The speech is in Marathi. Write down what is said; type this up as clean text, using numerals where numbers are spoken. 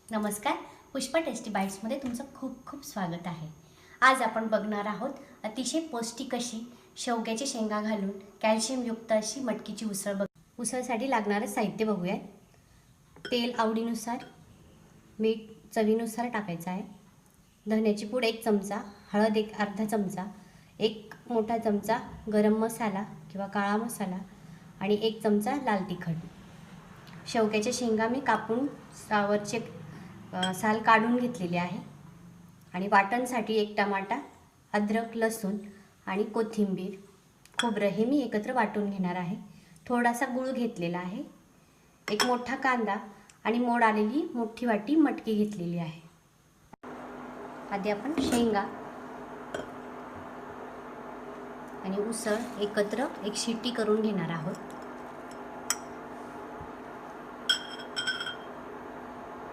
नमस्कार, पुष्पा टेस्टी बाईट्समध्ये तुमचं खूप खूप स्वागत आहे। आज आपण बघणार आहोत अतिशय पौष्टिक अशी शेवग्याची शेंगा घालून कॅल्शियमयुक्त अशी मटकीची उसळ। उसळसाठी लागणारे साहित्य बघूया। तेल आवडीनुसार, मीठ चवीनुसार टाकायचं आहे, धण्याची पूड 1 चमचा, हळद 1 अर्धा चमचा, 1 मोठा चमचा गरम मसाला किंवा काळा मसाला आणि 1 चमचा लाल तिखट। शेवग्याच्या शेंगा मी कापून सावरचे साल काढून घेतलेली आहे आणि वाटणसाठी 1 टमाटा, अद्रक, लसूण आणि कोथिंबीर, खोबरं हे मी एकत्र वाटून घेणार आहे। थोडासा गूळ घेतलेला आहे, 1 मोठा कांदा आणि मोड आलेली मोठी वाटी मटकी घेतलेली आहे। आधी आपण शेंगा आणि उसळ एकत्र 1 शिट्टी करून घेणार आहोत।